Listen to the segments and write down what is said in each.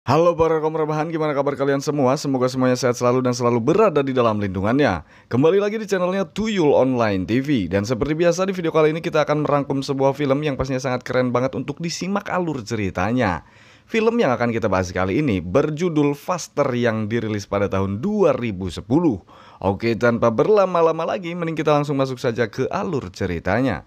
Halo para kaum rebahan, gimana kabar kalian semua? Semoga semuanya sehat selalu dan selalu berada di dalam lindungannya. Kembali lagi di channelnya Tuyul Online TV. Dan seperti biasa di video kali ini kita akan merangkum sebuah film yang pastinya sangat keren banget untuk disimak alur ceritanya. Film yang akan kita bahas kali ini berjudul Faster yang dirilis pada tahun 2010. Oke, tanpa berlama-lama lagi, mending kita langsung masuk saja ke alur ceritanya.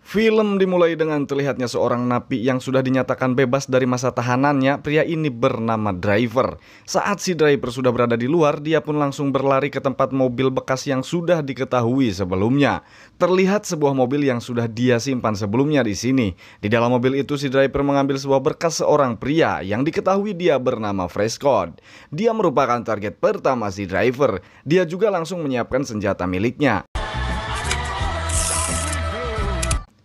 Film dimulai dengan terlihatnya seorang napi yang sudah dinyatakan bebas dari masa tahanannya. Pria ini bernama Driver. Saat si Driver sudah berada di luar, dia pun langsung berlari ke tempat mobil bekas yang sudah diketahui sebelumnya. Terlihat sebuah mobil yang sudah dia simpan sebelumnya di sini. Di dalam mobil itu si Driver mengambil sebuah berkas seorang pria yang diketahui dia bernama Prescott. Dia merupakan target pertama si Driver. Dia juga langsung menyiapkan senjata miliknya.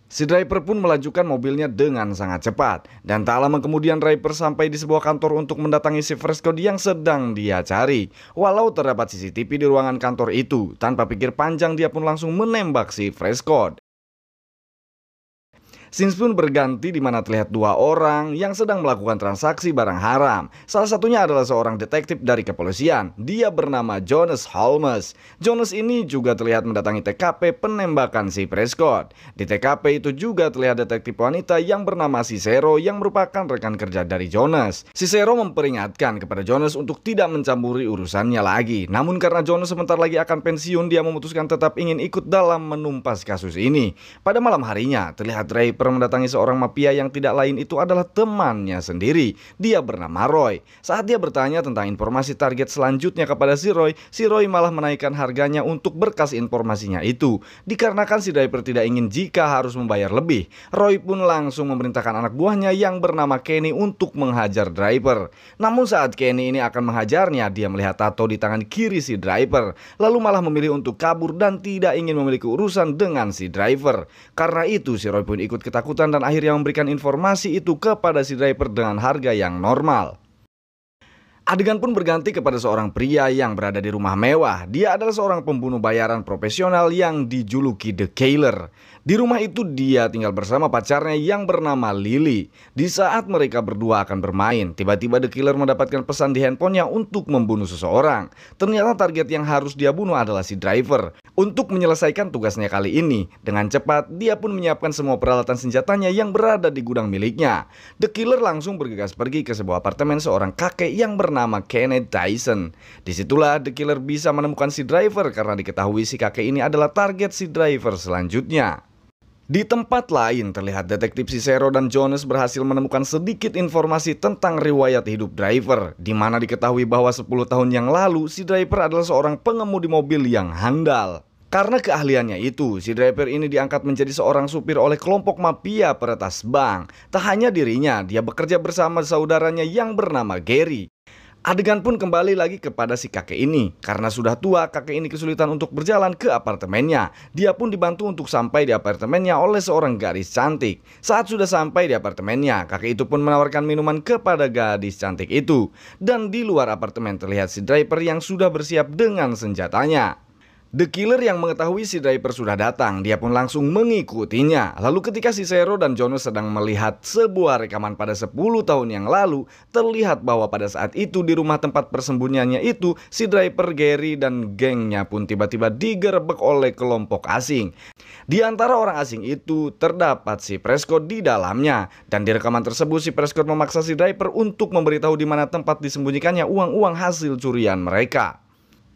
Si Driver pun melajukan mobilnya dengan sangat cepat. Dan tak lama kemudian Driver sampai di sebuah kantor untuk mendatangi si Prescott yang sedang dia cari. Walau terdapat CCTV di ruangan kantor itu, tanpa pikir panjang dia pun langsung menembak si Prescott. Scenes pun berganti di mana terlihat dua orang yang sedang melakukan transaksi barang haram. Salah satunya adalah seorang detektif dari kepolisian. Dia bernama Jonas Holmes. Jonas ini juga terlihat mendatangi TKP penembakan si Prescott. Di TKP itu juga terlihat detektif wanita yang bernama Cicero yang merupakan rekan kerja dari Jonas. Cicero memperingatkan kepada Jonas untuk tidak mencampuri urusannya lagi. Namun karena Jonas sebentar lagi akan pensiun, dia memutuskan tetap ingin ikut dalam menumpas kasus ini. Pada malam harinya terlihat mendatangi seorang mafia yang tidak lain itu adalah temannya sendiri. Dia bernama Roy. Saat dia bertanya tentang informasi target selanjutnya kepada si Roy malah menaikkan harganya untuk berkas informasinya itu. Dikarenakan si Driver tidak ingin jika harus membayar lebih, Roy pun langsung memerintahkan anak buahnya yang bernama Kenny untuk menghajar Driver. Namun saat Kenny ini akan menghajarnya, dia melihat tato di tangan kiri si Driver, lalu malah memilih untuk kabur dan tidak ingin memiliki urusan dengan si Driver. Karena itu si Roy pun ikut ketakutan dan akhirnya memberikan informasi itu kepada si Driver dengan harga yang normal. Adegan pun berganti kepada seorang pria yang berada di rumah mewah. Dia adalah seorang pembunuh bayaran profesional yang dijuluki The Killer. Di rumah itu dia tinggal bersama pacarnya yang bernama Lily. Di saat mereka berdua akan bermain, tiba-tiba The Killer mendapatkan pesan di handphonenya untuk membunuh seseorang. Ternyata target yang harus dia bunuh adalah si Driver. Untuk menyelesaikan tugasnya kali ini, dengan cepat dia pun menyiapkan semua peralatan senjatanya yang berada di gudang miliknya. The Killer langsung bergegas pergi ke sebuah apartemen seorang kakek yang bernama Kenneth Dyson. Disitulah The Killer bisa menemukan si Driver karena diketahui si kakek ini adalah target si Driver selanjutnya. Di tempat lain terlihat detektif Cicero dan Jonas berhasil menemukan sedikit informasi tentang riwayat hidup Driver, di mana diketahui bahwa 10 tahun yang lalu si Driver adalah seorang pengemudi mobil yang handal. Karena keahliannya itu, si Driver ini diangkat menjadi seorang supir oleh kelompok mafia peretas bank. Tak hanya dirinya, dia bekerja bersama saudaranya yang bernama Gary. Adegan pun kembali lagi kepada si kakek ini. Karena sudah tua, kakek ini kesulitan untuk berjalan ke apartemennya. Dia pun dibantu untuk sampai di apartemennya oleh seorang gadis cantik. Saat sudah sampai di apartemennya, kakek itu pun menawarkan minuman kepada gadis cantik itu. Dan di luar apartemen terlihat si Driver yang sudah bersiap dengan senjatanya. The Killer yang mengetahui si Driver sudah datang, dia pun langsung mengikutinya. Lalu ketika si Cicero dan Jonas sedang melihat sebuah rekaman pada 10 tahun yang lalu, terlihat bahwa pada saat itu di rumah tempat persembunyiannya itu, si Driver, Gary, dan gengnya pun tiba-tiba digerebek oleh kelompok asing. Di antara orang asing itu terdapat si Prescott di dalamnya. Dan di rekaman tersebut si Prescott memaksa si Driver untuk memberitahu di mana tempat disembunyikannya uang-uang hasil curian mereka.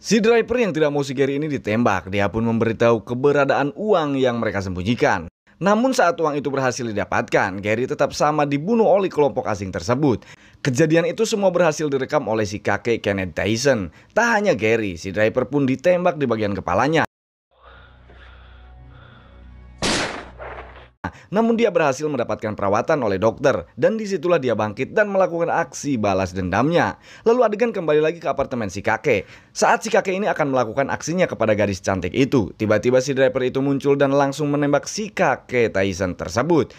Si Driver yang tidak mau si Gary ini ditembak, dia pun memberitahu keberadaan uang yang mereka sembunyikan. Namun saat uang itu berhasil didapatkan, Gary tetap sama dibunuh oleh kelompok asing tersebut. Kejadian itu semua berhasil direkam oleh si kakek Kenneth Dyson. Tak hanya Gary, si Driver pun ditembak di bagian kepalanya. Namun dia berhasil mendapatkan perawatan oleh dokter, dan disitulah dia bangkit dan melakukan aksi balas dendamnya. Lalu adegan kembali lagi ke apartemen si kakek. Saat si kakek ini akan melakukan aksinya kepada gadis cantik itu, tiba-tiba si Driver itu muncul dan langsung menembak si kakek Tyson tersebut.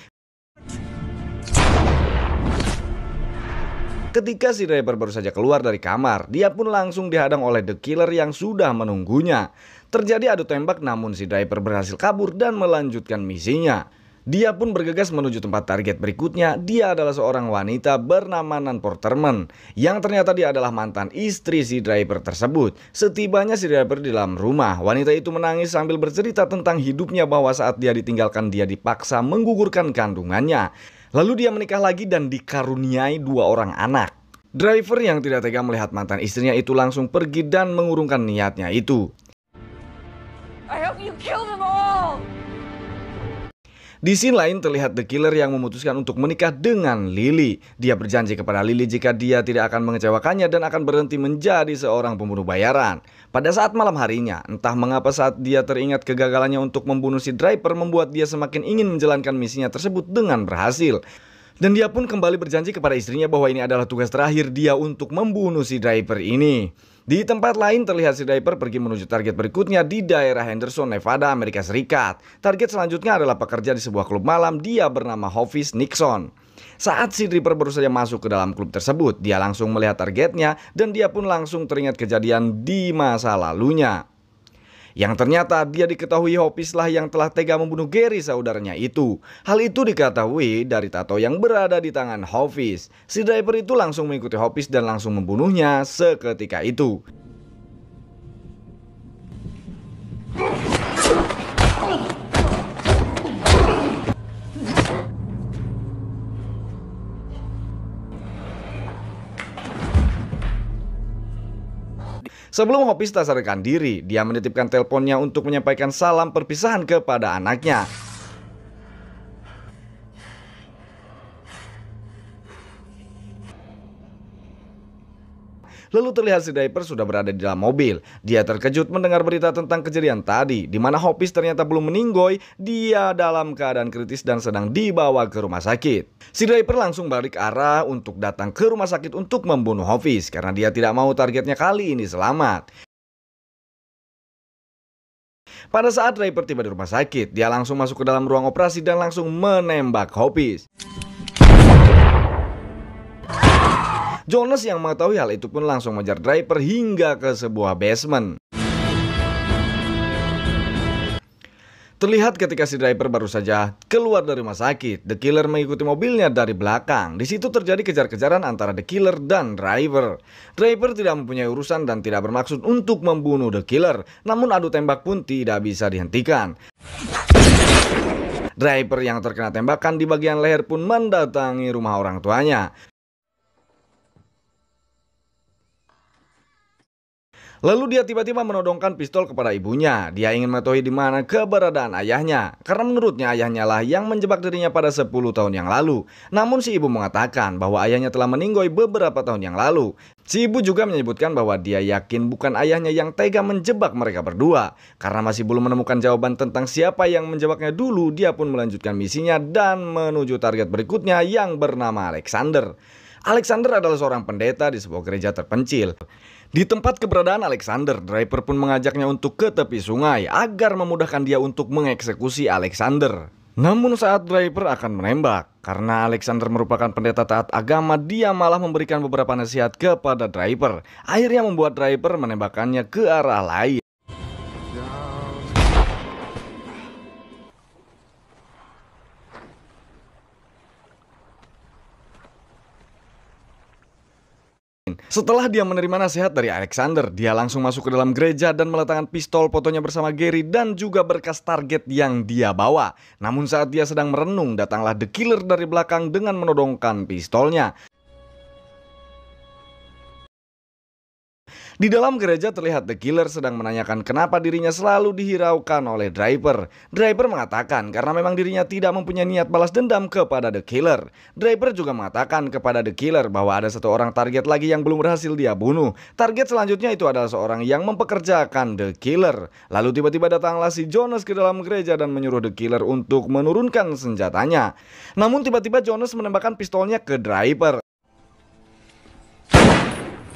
Ketika si Driver baru saja keluar dari kamar, dia pun langsung dihadang oleh The Killer yang sudah menunggunya. Terjadi adu tembak, namun si Driver berhasil kabur dan melanjutkan misinya. Dia pun bergegas menuju tempat target berikutnya. Dia adalah seorang wanita bernama Nan Porterman, yang ternyata dia adalah mantan istri si driver tersebut. Setibanya si driver di dalam rumah, wanita itu menangis sambil bercerita tentang hidupnya bahwa saat dia ditinggalkan dia dipaksa menggugurkan kandungannya. Lalu dia menikah lagi dan dikaruniai 2 orang anak. Driver yang tidak tega melihat mantan istrinya itu langsung pergi dan mengurungkan niatnya itu. I hope you kill them all. Di scene lain terlihat The Killer yang memutuskan untuk menikah dengan Lily. Dia berjanji kepada Lily jika dia tidak akan mengecewakannya dan akan berhenti menjadi seorang pembunuh bayaran. Pada saat malam harinya, entah mengapa saat dia teringat kegagalannya untuk membunuh si driver membuat dia semakin ingin menjalankan misinya tersebut dengan berhasil. Dan dia pun kembali berjanji kepada istrinya bahwa ini adalah tugas terakhir dia untuk membunuh si driver ini. Di tempat lain terlihat si driver pergi menuju target berikutnya di daerah Henderson, Nevada, Amerika Serikat. Target selanjutnya adalah pekerja di sebuah klub malam, dia bernama Hovis Nixon. Saat si driver baru saja masuk ke dalam klub tersebut, dia langsung melihat targetnya dan dia pun langsung teringat kejadian di masa lalunya. Yang ternyata dia diketahui Hovis lah yang telah tega membunuh Gary saudaranya itu. Hal itu diketahui dari tato yang berada di tangan Hovis. Si driver itu langsung mengikuti Hovis dan langsung membunuhnya seketika itu. Sebelum Hovis tak sadarkan diri, dia menitipkan teleponnya untuk menyampaikan salam perpisahan kepada anaknya. Lalu terlihat si driver sudah berada di dalam mobil. Dia terkejut mendengar berita tentang kejadian tadi, di mana Hovis ternyata belum meninggoy. Dia dalam keadaan kritis dan sedang dibawa ke rumah sakit. Si driver langsung balik arah untuk datang ke rumah sakit untuk membunuh Hovis karena dia tidak mau targetnya kali ini selamat. Pada saat driver tiba di rumah sakit, dia langsung masuk ke dalam ruang operasi dan langsung menembak Hovis. Jonas yang mengetahui hal itu pun langsung mengejar driver hingga ke sebuah basement. Terlihat ketika si driver baru saja keluar dari rumah sakit, The Killer mengikuti mobilnya dari belakang. Di situ terjadi kejar-kejaran antara The Killer dan driver. Driver tidak mempunyai urusan dan tidak bermaksud untuk membunuh The Killer, namun adu tembak pun tidak bisa dihentikan. Driver yang terkena tembakan di bagian leher pun mendatangi rumah orang tuanya. Lalu dia tiba-tiba menodongkan pistol kepada ibunya. Dia ingin mengetahui di mana keberadaan ayahnya, karena menurutnya ayahnya lah yang menjebak dirinya pada 10 tahun yang lalu. Namun si ibu mengatakan bahwa ayahnya telah meninggoy beberapa tahun yang lalu. Si ibu juga menyebutkan bahwa dia yakin bukan ayahnya yang tega menjebak mereka berdua. Karena masih belum menemukan jawaban tentang siapa yang menjebaknya dulu, dia pun melanjutkan misinya dan menuju target berikutnya yang bernama Alexander. Alexander adalah seorang pendeta di sebuah gereja terpencil. Di tempat keberadaan Alexander, driver pun mengajaknya untuk ke tepi sungai agar memudahkan dia untuk mengeksekusi Alexander. Namun saat driver akan menembak, karena Alexander merupakan pendeta taat agama, dia malah memberikan beberapa nasihat kepada driver. Akhirnya membuat driver menembakkannya ke arah lain. Setelah dia menerima nasihat dari Alexander, dia langsung masuk ke dalam gereja dan meletakkan pistol fotonya bersama Gary dan juga berkas target yang dia bawa. Namun saat dia sedang merenung, datanglah The Killer dari belakang dengan menodongkan pistolnya. Di dalam gereja terlihat The Killer sedang menanyakan kenapa dirinya selalu dihiraukan oleh driver. Driver mengatakan karena memang dirinya tidak mempunyai niat balas dendam kepada The Killer. Driver juga mengatakan kepada The Killer bahwa ada satu orang target lagi yang belum berhasil dia bunuh. Target selanjutnya itu adalah seorang yang mempekerjakan The Killer. Lalu tiba-tiba datanglah si Jonas ke dalam gereja dan menyuruh The Killer untuk menurunkan senjatanya. Namun tiba-tiba Jonas menembakkan pistolnya ke driver.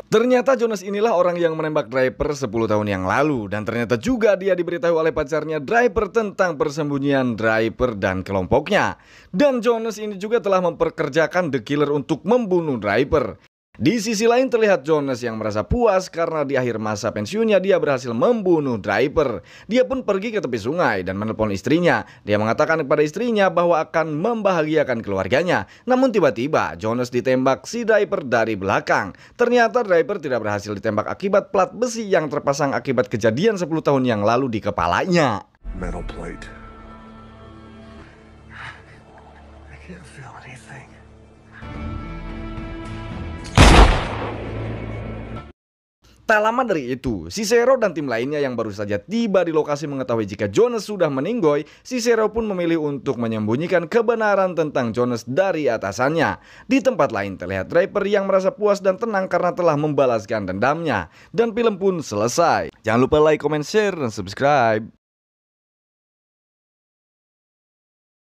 Ternyata Jonas inilah orang yang menembak driver 10 tahun yang lalu. Dan ternyata juga dia diberitahu oleh pacarnya driver tentang persembunyian driver dan kelompoknya. Dan Jonas ini juga telah memperkerjakan The Killer untuk membunuh driver. Di sisi lain terlihat Jonas yang merasa puas karena di akhir masa pensiunnya dia berhasil membunuh Draper. Dia pun pergi ke tepi sungai dan menelpon istrinya. Dia mengatakan kepada istrinya bahwa akan membahagiakan keluarganya. Namun tiba-tiba Jonas ditembak si Draper dari belakang. Ternyata Draper tidak berhasil ditembak akibat plat besi yang terpasang akibat kejadian 10 tahun yang lalu di kepalanya. Metal plate. I can't feel anything. Tak lama dari itu, Cicero dan tim lainnya yang baru saja tiba di lokasi mengetahui jika Jonas sudah meninggoy. Cicero pun memilih untuk menyembunyikan kebenaran tentang Jonas dari atasannya. Di tempat lain terlihat Draper yang merasa puas dan tenang karena telah membalaskan dendamnya. Dan film pun selesai. Jangan lupa like, comment, share, dan subscribe.